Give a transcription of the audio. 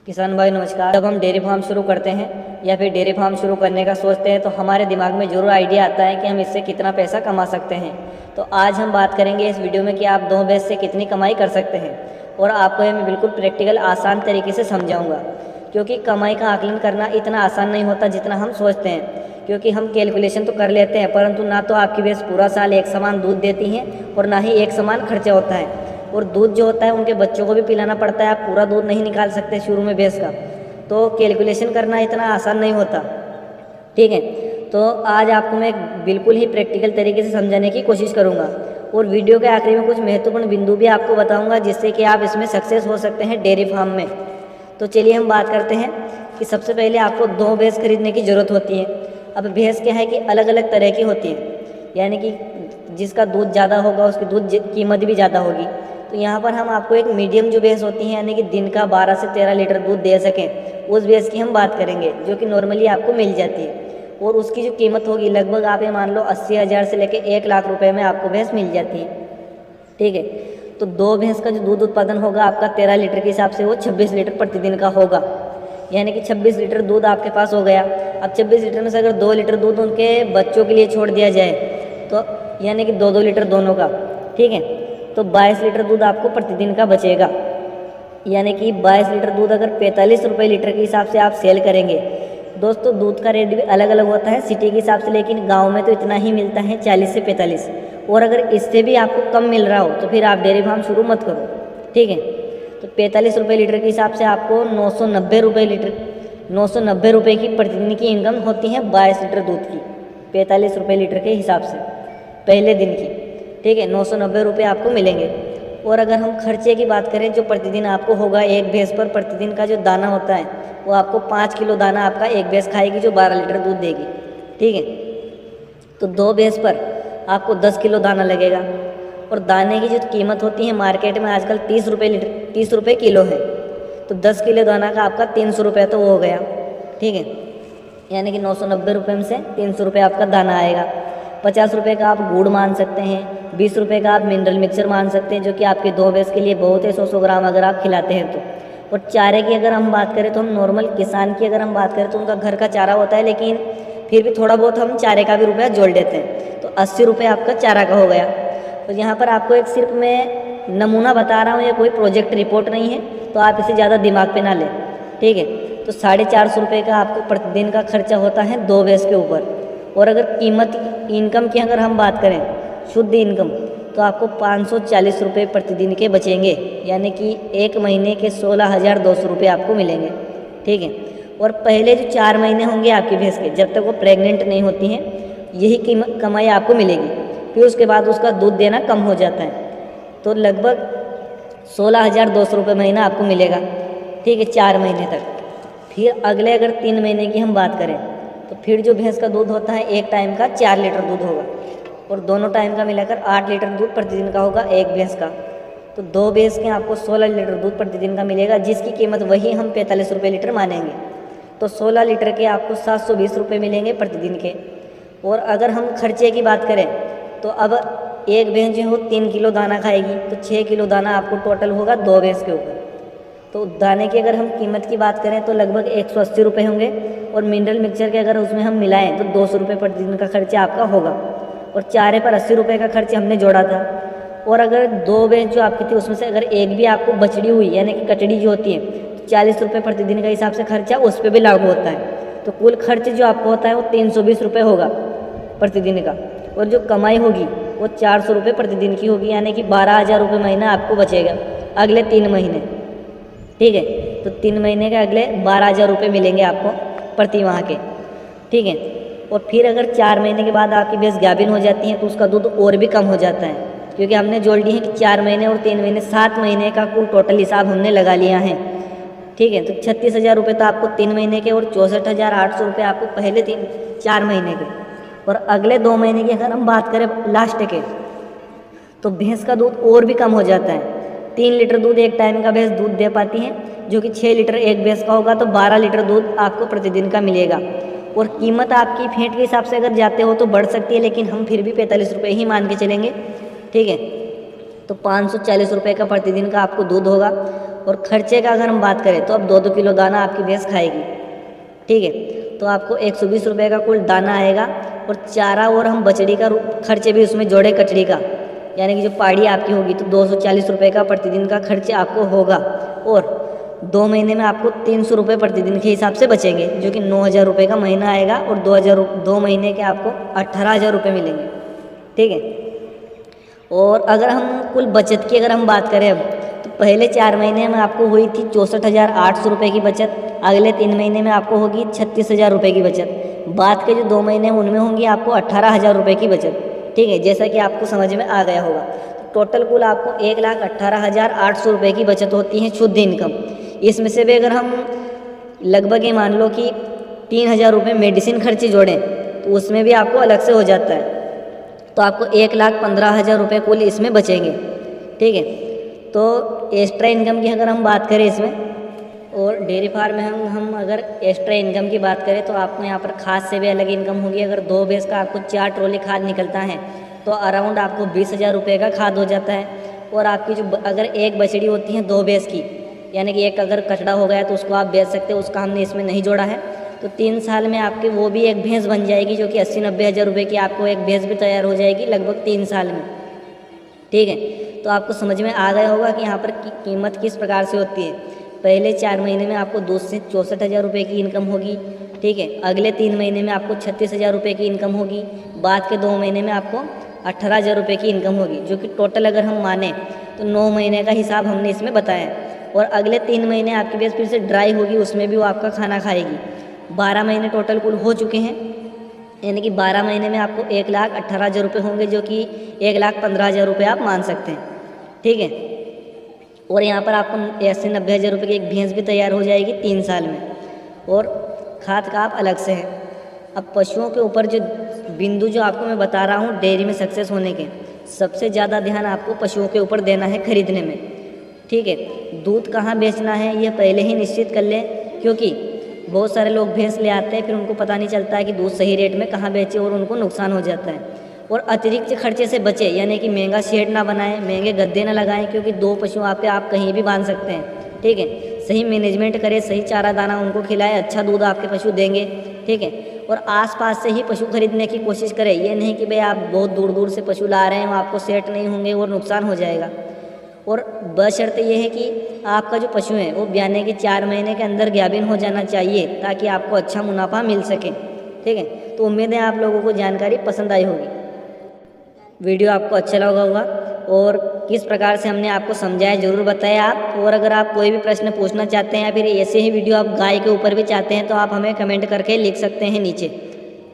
किसान भाई नमस्कार। जब हम डेयरी फार्म शुरू करते हैं या फिर डेयरी फार्म शुरू करने का सोचते हैं तो हमारे दिमाग में ज़रूर आइडिया आता है कि हम इससे कितना पैसा कमा सकते हैं। तो आज हम बात करेंगे इस वीडियो में कि आप 2 भैंस से कितनी कमाई कर सकते हैं और आपको ये मैं बिल्कुल प्रैक्टिकल आसान तरीके से समझाऊंगा, क्योंकि कमाई का आकलन करना इतना आसान नहीं होता जितना हम सोचते हैं। क्योंकि हम कैलकुलेशन तो कर लेते हैं, परंतु ना तो आपकी भैंस पूरा साल एक समान दूध देती हैं और ना ही एक समान खर्चा होता है। और दूध जो होता है उनके बच्चों को भी पिलाना पड़ता है, आप पूरा दूध नहीं निकाल सकते शुरू में भैंस का, तो कैलकुलेशन करना इतना आसान नहीं होता। ठीक है, तो आज आपको मैं बिल्कुल ही प्रैक्टिकल तरीके से समझाने की कोशिश करूंगा और वीडियो के आखिरी में कुछ महत्वपूर्ण बिंदु भी आपको बताऊंगा जिससे कि आप इसमें सक्सेस हो सकते हैं डेयरी फार्म में। तो चलिए हम बात करते हैं कि सबसे पहले आपको 2 भैंस खरीदने की ज़रूरत होती है। अब भैंस क्या है कि अलग अलग तरह की होती है, यानी कि जिसका दूध ज़्यादा होगा उसकी दूध कीमत भी ज़्यादा होगी। तो यहाँ पर हम आपको एक मीडियम जो भैंस होती है, यानी कि दिन का 12 से 13 लीटर दूध दे सकें, उस भैंस की हम बात करेंगे जो कि नॉर्मली आपको मिल जाती है। और उसकी जो कीमत होगी लगभग आप ये मान लो 80,000 से लेकर 1 लाख रुपए में आपको भैंस मिल जाती है। ठीक है, तो 2 भैंस का जो दूध उत्पादन होगा आपका 13 लीटर के हिसाब से वो 26 लीटर प्रतिदिन का होगा, यानी कि 26 लीटर दूध आपके पास हो गया। अब 26 लीटर में से अगर 2 लीटर दूध उनके बच्चों के लिए छोड़ दिया जाए तो यानी कि 2-2 लीटर दोनों का, ठीक है, तो 22 लीटर दूध आपको प्रतिदिन का बचेगा। यानी कि 22 लीटर दूध अगर 45 रुपये लीटर के हिसाब से आप सेल करेंगे, दोस्तों दूध का रेट भी अलग अलग होता है सिटी के हिसाब से, लेकिन गांव में तो इतना ही मिलता है 40 से 45। और अगर इससे भी आपको कम मिल रहा हो तो फिर आप डेयरी फार्म शुरू मत करो। ठीक है, तो 45 रुपये लीटर के हिसाब से आपको 990 रुपये लीटर 990 रुपये की प्रतिदिन की इनकम होती है 22 लीटर दूध की, 45 रुपये लीटर के हिसाब से पहले दिन की। ठीक है, 990 रुपये आपको मिलेंगे। और अगर हम खर्चे की बात करें जो प्रतिदिन आपको होगा एक भैंस पर, प्रतिदिन का जो दाना होता है वो आपको 5 किलो दाना आपका एक भैंस खाएगी जो 12 लीटर दूध देगी। ठीक है, तो 2 भैंस पर आपको 10 किलो दाना लगेगा। और दाने की जो कीमत होती है मार्केट में आजकल 30 रुपये किलो है, तो 10 किलो दाना का आपका 300 रुपये तो वो हो गया। ठीक है, यानी कि 990 रुपये में से 300 रुपये आपका दाना आएगा। 50 रुपये का आप गुड़ मान सकते हैं, 20 रुपये का आप मिनरल मिक्सर मान सकते हैं जो कि आपके 2 भैंस के लिए बहुत है, 100 ग्राम अगर आप खिलाते हैं तो। और चारे की अगर हम बात करें तो हम नॉर्मल किसान की अगर हम बात करें तो उनका घर का चारा होता है, लेकिन फिर भी थोड़ा बहुत हम चारे का भी रुपया जोड़ देते हैं, तो 80 रुपये आपका चारा का हो गया। तो यहाँ पर आपको एक सिर्फ मैं नमूना बता रहा हूँ, ये कोई प्रोजेक्ट रिपोर्ट नहीं है, तो आप इसे ज़्यादा दिमाग पे ना लें। ठीक है, तो 450 रुपये का आपको प्रतिदिन का खर्चा होता है 2 भैंस के ऊपर। और अगर कीमत इनकम की अगर हम बात करें, शुद्ध इनकम, तो आपको 540 रुपये प्रतिदिन के बचेंगे, यानी कि एक महीने के 16,200 रुपये आपको मिलेंगे। ठीक है, और पहले जो 4 महीने होंगे आपकी भैंस के, जब तक वो प्रेग्नेंट नहीं होती हैं, यही कमाई आपको मिलेगी। फिर उसके बाद उसका दूध देना कम हो जाता है, तो लगभग 16,200 रुपये महीना आपको मिलेगा। ठीक है, 4 महीने तक। फिर अगले अगर 3 महीने की हम बात करें तो फिर जो भैंस का दूध होता है एक टाइम का 4 लीटर दूध होगा, और दोनों टाइम का मिलाकर 8 लीटर दूध प्रतिदिन का होगा एक भैंस का। तो 2 भैंस के आपको 16 लीटर दूध प्रतिदिन का मिलेगा, जिसकी कीमत वही हम 45 रुपये लीटर मानेंगे। तो 16 लीटर के आपको 720 रुपये मिलेंगे प्रतिदिन के। और अगर हम खर्चे की बात करें तो अब एक भैंस जो है वो 3 किलो दाना खाएगी, तो 6 किलो दाना आपको टोटल होगा 2 भैंस के ऊपर। तो दाने की अगर हम कीमत की बात करें तो लगभग 180 रुपये होंगे, और मिनरल मिक्सचर के अगर उसमें हम मिलाएं तो 200 रुपये प्रतिदिन का खर्चा आपका होगा। और चारे पर 80 रुपये का खर्च हमने जोड़ा था। और अगर 2 भैंस जो आपकी थी उसमें से अगर एक भी आपको बछड़ी हुई, यानी कि कटड़ी जो होती है, तो 40 रुपये प्रतिदिन का हिसाब से खर्चा उस पर भी लागू होता है। तो कुल खर्च जो आपको होता है वो 320 रुपये होगा प्रतिदिन का। और जो कमाई होगी वो 400 रुपये प्रतिदिन की होगी, यानी कि 12,000 रुपये महीना आपको बचेगा अगले 3 महीने। ठीक है, तो 3 महीने के अगले 12,000 रुपये मिलेंगे आपको प्रति माह के। ठीक है, और फिर अगर 4 महीने के बाद आपकी भैंस गाभिन हो जाती है तो उसका दूध और भी कम हो जाता है, क्योंकि हमने जोड़ ली है कि 4 महीने और 3 महीने 7 महीने का कुल टोटल हिसाब हमने लगा लिया है। ठीक है, तो 36,000 रुपये तो आपको 3 महीने के, और 64,800 रुपये आपको पहले 4 महीने के। और अगले 2 महीने की अगर हम बात करें लास्ट के, तो भैंस का दूध और भी कम हो जाता है। 3 लीटर दूध एक टाइम का भैंस दूध दे पाती है, जो कि 6 लीटर एक भैंस का होगा, तो 12 लीटर दूध आपको प्रतिदिन का मिलेगा। और कीमत आपकी फेंट के हिसाब से अगर जाते हो तो बढ़ सकती है, लेकिन हम फिर भी 45 रुपये ही मान के चलेंगे। ठीक है, तो 540 रुपये का प्रतिदिन का आपको दूध होगा। और खर्चे का अगर हम बात करें तो अब 2-2 किलो दाना आपकी भैंस खाएगी, ठीक है। तो आपको 120 रुपये का कुल दाना आएगा, और चारा और हम बछड़ी का खर्चे भी उसमें जोड़े कचड़ी का, यानी कि जो पाड़ी आपकी होगी तो 240 रुपये का प्रतिदिन का खर्च आपको होगा, और 2 महीने में आपको 300 रुपये प्रतिदिन के हिसाब से बचेंगे, जो कि 9,000 रुपये का महीना आएगा, और 2 महीने के आपको 18,000 रुपये मिलेंगे, ठीक है। और अगर हम कुल बचत की अगर हम बात करें अब, तो पहले 4 महीने में आपको हुई थी 64,800 रुपये की बचत, अगले 3 महीने में आपको होगी 36,000 रुपये की बचत, बाद के जो 2 महीने हैं उनमें होंगी आपको 18,000 रुपये की बचत, ठीक है, जैसा कि आपको समझ में आ गया होगा। तो टोटल कुल आपको 1,18,800 रुपये की बचत होती है शुद्ध इनकम। इसमें से भी अगर हम लगभग ये मान लो कि 3,000 रुपये मेडिसिन खर्चे जोड़ें तो उसमें भी आपको अलग से हो जाता है, तो आपको 1,15,000 रुपये कुल इसमें बचेंगे, ठीक है। तो एक्स्ट्रा इनकम की अगर हम बात करें इसमें, और डेयरी फार्म में हम अगर एक्स्ट्रा इनकम की बात करें तो आपको यहाँ पर खाद से भी अलग इनकम होगी। अगर 2 भैंस का आपको 4 ट्रॉली खाद निकलता है तो अराउंड आपको 20,000 रुपये का खाद हो जाता है। और आपकी जो अगर एक बछड़ी होती है 2 भैंस की, यानी कि एक अगर कचड़ा हो गया तो उसको आप बेच सकते हो, उसका हमने इसमें नहीं जोड़ा है, तो 3 साल में आपके वो भी एक भैंस बन जाएगी, जो कि 80-90 हज़ार रुपये की आपको एक भैंस भी तैयार हो जाएगी लगभग 3 साल में, ठीक है। तो आपको समझ में आ गया होगा कि यहाँ पर कीमत किस प्रकार से होती है। पहले 4 महीने में आपको 2 से 64,000 रुपये की इनकम होगी, ठीक है। अगले 3 महीने में आपको 36,000 रुपये की इनकम होगी, बाद के 2 महीने में आपको 18,000 रुपये की इनकम होगी, जो कि टोटल अगर हम माने तो 9 महीने का हिसाब हमने इसमें बताया है। और अगले 3 महीने आपकी भैंस फिर से ड्राई होगी, उसमें भी वो आपका खाना खाएगी। 12 महीने टोटल कुल हो चुके हैं, यानी कि 12 महीने में आपको 1,18,000 रुपये होंगे, जो कि 1,15,000 रुपये आप मान सकते हैं, ठीक है। और यहाँ पर आपको 80-90 हज़ार रुपये की एक भैंस भी तैयार हो जाएगी 3 साल में, और खाद का आप अलग से है। अब पशुओं के ऊपर जो बिंदु जो आपको मैं बता रहा हूँ डेयरी में सक्सेस होने के, सबसे ज़्यादा ध्यान आपको पशुओं के ऊपर देना है खरीदने में, ठीक है। दूध कहाँ बेचना है ये पहले ही निश्चित कर लें, क्योंकि बहुत सारे लोग भैंस ले आते हैं, फिर उनको पता नहीं चलता है कि दूध सही रेट में कहाँ बेचे, और उनको नुकसान हो जाता है। और अतिरिक्त खर्चे से बचे, यानी कि महंगा शेड ना बनाएं, महंगे गद्दे ना लगाएं, क्योंकि 2 पशु आप कहीं भी बांध सकते हैं, ठीक है। सही मैनेजमेंट करें, सही चारा दाना उनको खिलाएं, अच्छा दूध आपके पशु देंगे, ठीक है। और आसपास से ही पशु खरीदने की कोशिश करें, ये नहीं कि भाई आप बहुत दूर दूर से पशु ला रहे हैं, आपको सेट नहीं होंगे और नुकसान हो जाएगा। और बशर्ते ये है कि आपका जो पशु है वो ब्याने के 4 महीने के अंदर गाभिन हो जाना चाहिए, ताकि आपको अच्छा मुनाफा मिल सके, ठीक है। तो उम्मीद है आप लोगों को जानकारी पसंद आई होगी, वीडियो आपको अच्छा लगा होगा, और किस प्रकार से हमने आपको समझाया ज़रूर बताएं आप। और अगर आप कोई भी प्रश्न पूछना चाहते हैं या फिर ऐसे ही वीडियो आप गाय के ऊपर भी चाहते हैं तो आप हमें कमेंट करके लिख सकते हैं नीचे।